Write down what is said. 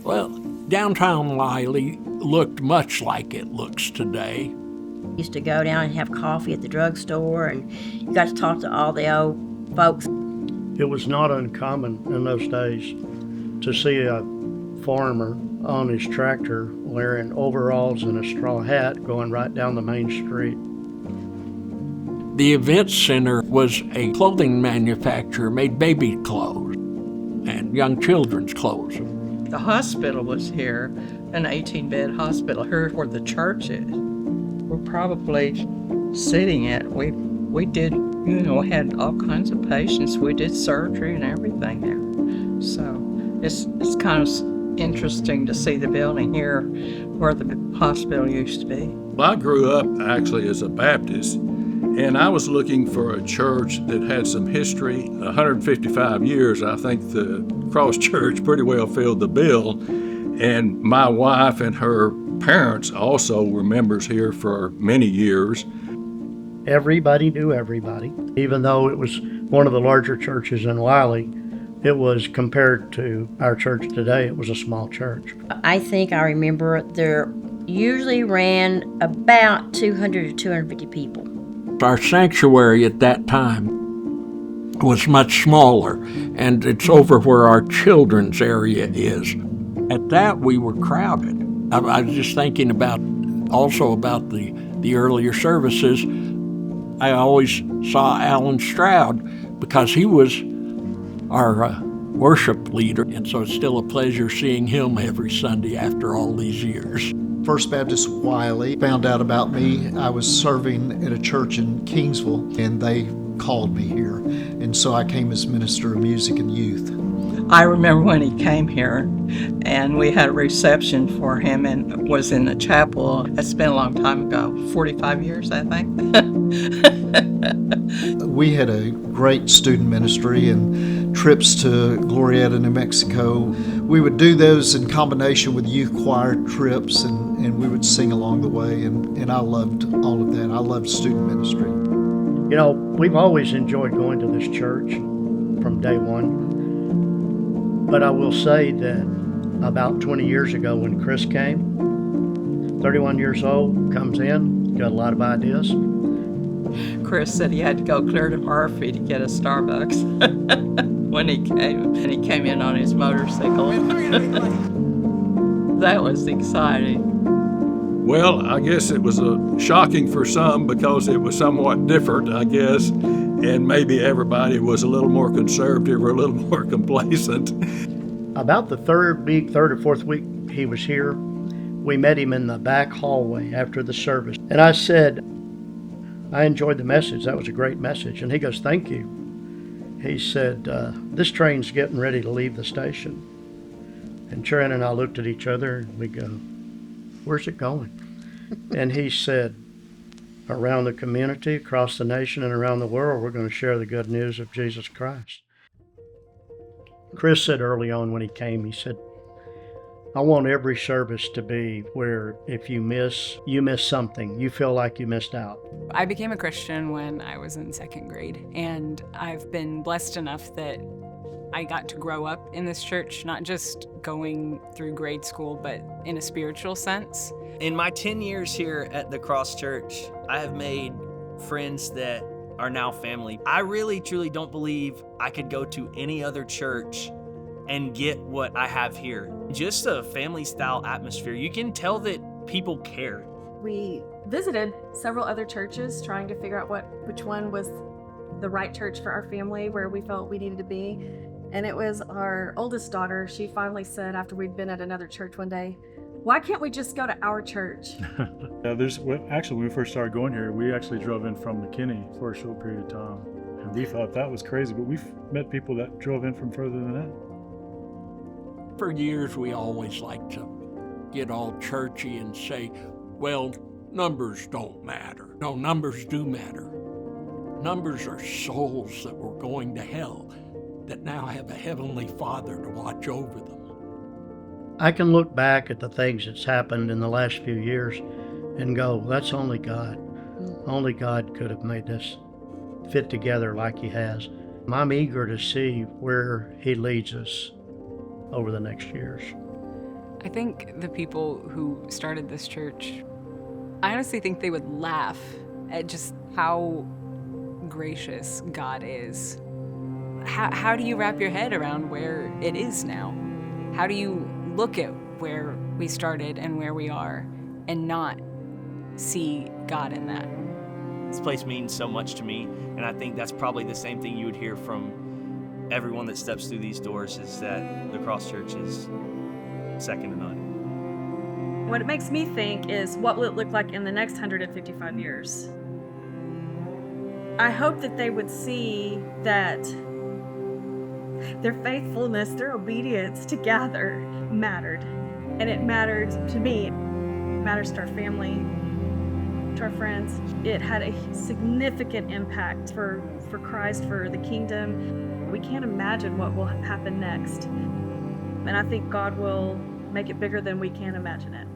Well, downtown Wiley looked much like it looks today. Used to go down and have coffee at the drugstore, and you got to talk to all the old folks. It was not uncommon in those days to see a farmer on his tractor wearing overalls and a straw hat going right down the main street. The event center was a clothing manufacturer, made baby clothes and young children's clothes. The hospital was here, an 18-bed hospital, here where the church is. We're probably sitting at, we did, had all kinds of patients. We did surgery and everything there. So it's kind of interesting to see the building here where the hospital used to be. Well, I grew up actually as a Baptist, and I was looking for a church that had some history. 155 years, I think the Cross Church pretty well filled the bill. And my wife and her parents also were members here for many years. Everybody knew everybody. Even though it was one of the larger churches in Wiley, it was, compared to our church today, it was a small church. I think I remember there usually ran about 200 to 250 people. Our sanctuary at that time was much smaller, and it's over where our children's area is. At that, we were crowded. I was just thinking also about the earlier services. I always saw Alan Stroud because he was our worship leader, and so it's still a pleasure seeing him every Sunday after all these years. First Baptist Wiley found out about me. I was serving at a church in Kingsville, and they called me here. And so I came as minister of music and youth. I remember when he came here, and we had a reception for him, and was in the chapel. It's been a long time ago, 45 years, I think. We had a great student ministry and trips to Glorieta, New Mexico. We would do those in combination with youth choir trips, and we would sing along the way, and I loved all of that. I loved student ministry. You know, we've always enjoyed going to this church from day one. But I will say that about 20 years ago when Chris came, 31 years old, comes in, got a lot of ideas. Chris said he had to go clear to Murphy to get a Starbucks when he came, and he came in on his motorcycle. That was exciting. Well, I guess it was shocking for some because it was somewhat different, I guess, and maybe everybody was a little more conservative or a little more complacent. About the third or fourth week he was here, we met him in the back hallway after the service. And I said, I enjoyed the message. That was a great message. And he goes, thank you. He said, this train's getting ready to leave the station. And Sharon and I looked at each other and we go, where's it going? And he said, around the community, across the nation, and around the world, we're going to share the good news of Jesus Christ. Chris said early on when he came, he said, I want every service to be where if you miss something. You feel like you missed out. I became a Christian when I was in second grade, and I've been blessed enough that I got to grow up in this church, not just going through grade school, but in a spiritual sense. In my 10 years here at the Cross Church, I have made friends that are now family. I really, truly don't believe I could go to any other church and get what I have here. Just a family-style atmosphere. You can tell that people care. We visited several other churches trying to figure out which one was the right church for our family, where we felt we needed to be. And it was our oldest daughter. She finally said, after we'd been at another church one day, why can't we just go to our church? Actually, when we first started going here, we actually drove in from McKinney for a short period of time. And we thought that was crazy, but we've met people that drove in from further than that. For years, we always like to get all churchy and say, well, numbers don't matter. No, numbers do matter. Numbers are souls that were going to hell that now have a heavenly Father to watch over them. I can look back at the things that's happened in the last few years and go, that's only God. Only God could have made this fit together like He has. I'm eager to see where He leads us over the next years. I think the people who started this church, I honestly think they would laugh at just how gracious God is. How do you wrap your head around where it is now? How do you look at where we started and where we are and not see God in that? This place means so much to me, and I think that's probably the same thing you would hear from everyone that steps through these doors, is that the Cross Church is second to none. What it makes me think is, what will it look like in the next 155 years? I hope that they would see that their faithfulness, their obedience to gather mattered. And it mattered to me. It matters to our family, to our friends. It had a significant impact for Christ, for the kingdom. We can't imagine what will happen next. And I think God will make it bigger than we can imagine it.